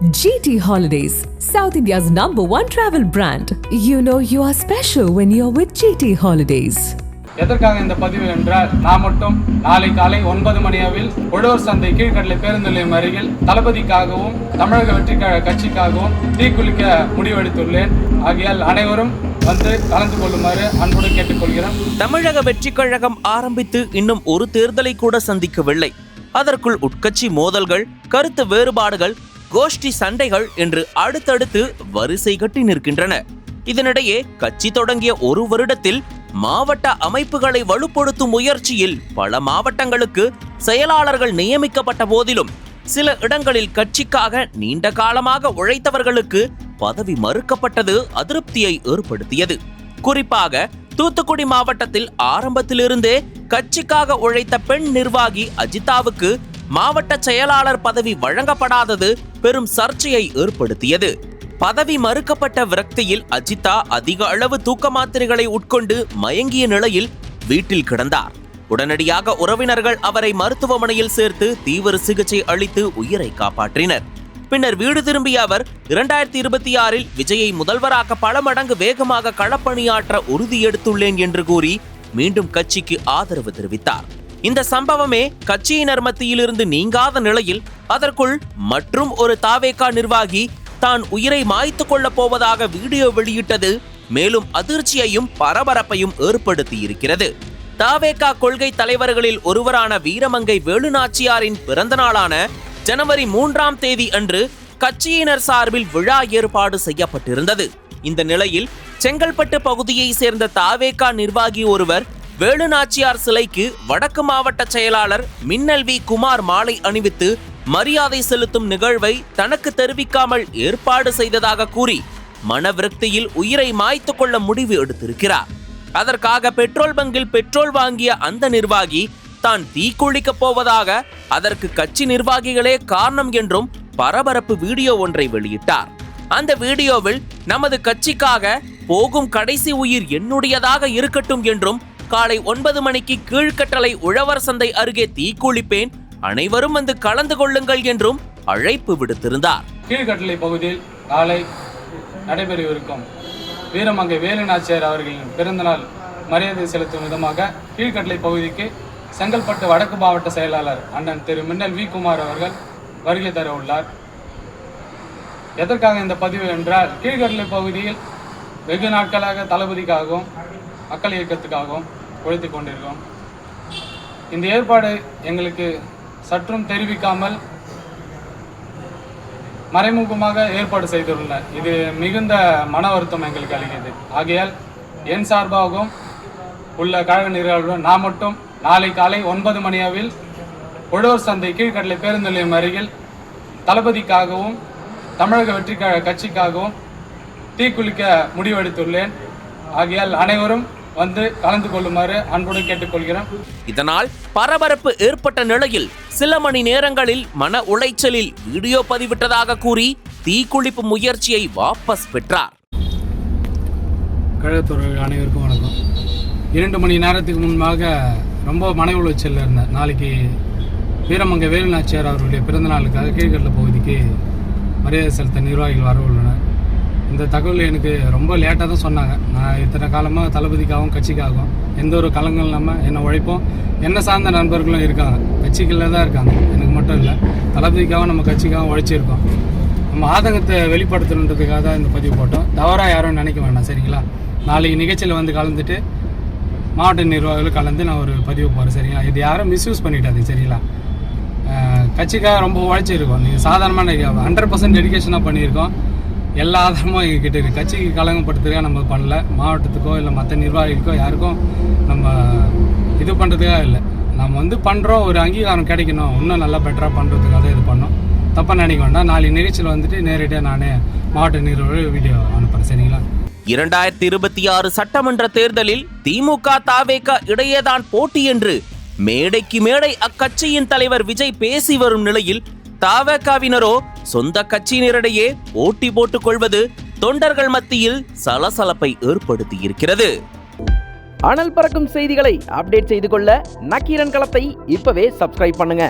GT Holidays, South India's #1 travel brand. You know you are special when you're with GT Holidays. எதற்காக இந்த பதிவு என்றால், நான் மட்டும் நாளை காலை 9 மணி அளவில் உழவர் சந்தை கீழ்கடலை பேருந்து நிலையம் அருகில் தளபதிக்காகவும் தமிழக வெற்றி கட்சிக்காகவும் தீக்குளிக்க முடிவெடுத்துள்ளேன். ஆகையால் அனைவரும் வந்து கலந்து கொள்ளுமாறு அன்புடன் கேட்டுக்கொள்கிறேன். தமிழக வெற்றி கழகம் ஆரம்பித்து இன்னும் ஒரு தேர்தலை கூட சந்திக்கவில்லை. அதற்குள் உட்கட்சி மோதல்கள், கருத்து வேறுபாடுகள், கோஷ்டி சண்டைகள் என்று அடுத்தடுத்து வரிசை கட்டி நிற்கின்றன. இதனிடையே கட்சி தொடங்கிய ஒரு வருடத்தில் மாவட்ட அமைப்புகளை வலுப்படுத்தும் முயற்சியில் பல மாவட்டங்களுக்கு செயலாளர்கள் நியமிக்கப்பட்ட போதிலும் சில இடங்களில் கட்சிக்காக நீண்ட காலமாக உழைத்தவர்களுக்கு பதவி மறுக்கப்பட்டது அதிருப்தியை ஏற்படுத்தியது. குறிப்பாக தூத்துக்குடி மாவட்டத்தில் ஆரம்பத்திலிருந்தே கட்சிக்காக உழைத்த பெண் நிர்வாகி அஜிதாவுக்கு மாவட்ட செயலாளர் பதவி வழங்கப்படாதது பெரும் சர்ச்சையை ஏற்படுத்தியது. பதவி மறுக்கப்பட்ட விரக்தியில் அஜிதா அதிக அளவு தூக்க மாத்திரைகளை உட்கொண்டு மயங்கிய நிலையில் வீட்டில் கிடந்தார். உடனடியாக உறவினர்கள் அவரை மருத்துவமனையில் சேர்த்து தீவிர சிகிச்சை அளித்து உயிரை காப்பாற்றினர். பின்னர் வீடு திரும்பிய அவர் 2026 விஜயை முதல்வராக்க பல மடங்கு வேகமாக களப்பணியாற்ற உறுதியெடுத்துள்ளேன் என்று கூறி மீண்டும் கட்சிக்கு ஆதரவு தெரிவித்தார். இந்த சம்பவமே கட்சியினர் மத்தியிலிருந்து நீங்காத நிலையில் அதற்குள் மற்றும் ஒரு தாவேகா நிர்வாகி தான் உயிரை மாய்த்துக் கொள்ளப் போவதாக வீடியோ வெளியிட்டது மேலும் அதிர்ச்சியையும் பரபரப்பையும் ஏற்படுத்தி இருக்கிறது. தாவேகா கொள்கை தலைவர்களில் ஒருவரான வீரமங்கை வேலுநாச்சியாரின் பிறந்த நாளான ஜனவரி 3ஆம் தேதி அன்று கட்சியினர் சார்பில் விழா ஏற்பாடு செய்யப்பட்டிருந்தது. இந்த நிலையில் செங்கல்பட்டு பகுதியை சேர்ந்த தாவேகா நிர்வாகி ஒருவர் வேலுநாச்சியார் சிலைக்கு வடக்கு மாவட்ட செயலாளர் மின்னல் வி குமார் மாலை அணிவித்து மரியாதை செலுத்தும் நிகழ்வை தனக்கு தெரிவிக்காமல் ஏற்பாடு செய்ததாக கூறி மனவிரக்தியில் உயிரை மாய்த்துக் கொள்ள முடிவு எடுத்திருக்கிறார். அதற்காக பெட்ரோல் பங்கில் பெட்ரோல் வாங்கிய அந்த நிர்வாகி தான் தீக்குளிக்கப் போவதாக, அதற்கு கட்சி நிர்வாகிகளே காரணம் என்றும் பரபரப்பு வீடியோ ஒன்றை வெளியிட்டார். அந்த வீடியோவில் நமது கட்சிக்காக போகும் கடைசி உயிர் என்னுடையதாக இருக்கட்டும் என்றும், காலை 9 மணிக்கு கீழ்கட்டளை உழவர் சந்தை அருகே தீக்குளிப்பேன், அனைவரும் வந்து கலந்து கொள்ளுங்கள் என்றும் அழைப்பு விடுத்திருந்தார். கீழ்கட்டளை பகுதியில் நாளை நடைபெறவிருக்கும் வீரமங்கை வேலுநாச்சியார் அவர்களின் பிறந்தநாள் மரியாதை செலுத்தும் விதமாக கீழ்கட்டளை பகுதிக்கு செங்கல்பட்டு வடக்கு மாவட்ட செயலாளர் அண்ணன் திரு மின்னல் வி குமார் அவர்கள் வருகை தர உள்ளார். எதற்காக இந்த பதிவு என்றால், கீழ்கட்டளை பகுதியில் வெகு நாட்களாக தளபதிக்காகவும் மக்கள் இயக்கத்துக்காகவும் உழைத்து கொண்டிருக்கோம். இந்த ஏற்பாடு எங்களுக்கு சற்றும் தெரிவிக்காமல் மறைமுகமாக ஏற்பாடு செய்துள்ளனர். இது மிகுந்த மன வருத்தம் எங்களுக்கு அளிக்கிறது. ஆகையால் என் சார்பாகவும் உள்ள கழக நிர்வாகிகளுடன் நான் மட்டும் நாளை காலை 9 மணி அளவில் உழவர் சந்தை கீழ்கடலை பேருந்து நிலையம் அருகில் தளபதிக்காகவும் தமிழக வெற்றி கட்சிக்காகவும் தீக்குளிக்க முடிவெடுத்துள்ளேன். ஆகையால் அனைவரும் வந்து கலந்து கொள்ளுமாறு அன்புடன் கேட்டுக்கொள்கிறேன். இதனால் பரபரப்பு ஏற்பட்ட நிலையில் சில மணி நேரங்களில் மன உளைச்சலில் வீடியோ பதிவிட்டதாக கூறி தீக்குளிப்பு முயற்சியை வாபஸ் பெற்றார். கழகத்தோழர்கள் அனைவருக்கும் வணக்கம். 2 மணி நேரத்துக்கு முன்பாக ரொம்ப மன உளைச்சலில் இருந்தேன். நாளைக்கு வீரமங்கை வேலுநாச்சியார் அவர்களுடைய பிறந்த நாளுக்காக கீழ்கடலை பகுதிக்கு மரியாதை செலுத்த நிர்வாகிகள் வர உள்ளனர். இந்த தகவல் எனக்கு ரொம்ப லேட்டாக தான் சொன்னாங்க. நான் இத்தனை காலமாக தளபதிக்காகவும் கட்சிக்காகவும் எந்த ஒரு கலங்கள் இல்லாமல் என்னை உழைப்போம். என்னை சார்ந்த நண்பர்களும் இருக்காங்க, கட்சிகளில் தான் இருக்காங்க, எனக்கு மட்டும் இல்லை. தளபதிக்காகவும் நம்ம கட்சிக்காகவும் உழைச்சிருக்கோம். நம்ம ஆதங்கத்தை வெளிப்படுத்தணுன்றதுக்காக தான் இந்த பதிவு போட்டோம். தவறாக யாரும் நினைக்க வேண்டாம், சரிங்களா? நாளைக்கு நிகழ்ச்சியில் வந்து கலந்துட்டு மாவட்ட நிர்வாகிகள் கலந்து நான் ஒரு பதிவு போகிறேன், சரிங்களா? இது யாரும் மிஸ்யூஸ் பண்ணிட்டாது, சரிங்களா? கட்சிக்காக ரொம்ப உழைச்சிருக்கோம். நீங்கள் சாதாரணமான 100% டெடிகேஷனாக பண்ணியிருக்கோம். எல்லா ஆதாரமும் எங்ககிட்ட இருக்குது. கட்சிக்கு கலங்கப்படுத்துறதுக்காக நம்ம பண்ணல, மாவட்டத்துக்கோ இல்லை மற்ற நிர்வாகிகளுக்கோ யாருக்கும் நம்ம இது பண்ணுறதுக்காக இல்லை. நம்ம வந்து பண்ணுறோம், ஒரு அங்கீகாரம் கிடைக்கணும், இன்னும் நல்லா பெட்டராக பண்ணுறதுக்காக தான் இது பண்ணோம். தப்பாக நினைக்க வேண்டாம். நாளைக்கு நிகழ்ச்சியில் வந்துட்டு நேரடியாக நானே மாவட்ட நிர்வாகிகள் வீடியோ அனுப்புகிறேன், சரிங்களா? 2026 சட்டமன்ற தேர்தலில் திமுக தாவேகா இடையேதான் போட்டி என்று மேடைக்கு மேடை அக்கட்சியின் தலைவர் விஜய் பேசி வரும் நிலையில் தாவேகாவினரோ சொந்த கட்சியினரிடையே போட்டி போட்டுக் கொள்வது தொண்டர்கள் மத்தியில் சலசலப்பை ஏற்படுத்தி இருக்கிறது. அனல் பறக்கும் செய்திகளை அப்டேட் செய்து கொள்ள நக்கீரன் களத்தை இப்பவே சப்ஸ்கிரைப் பண்ணுங்க.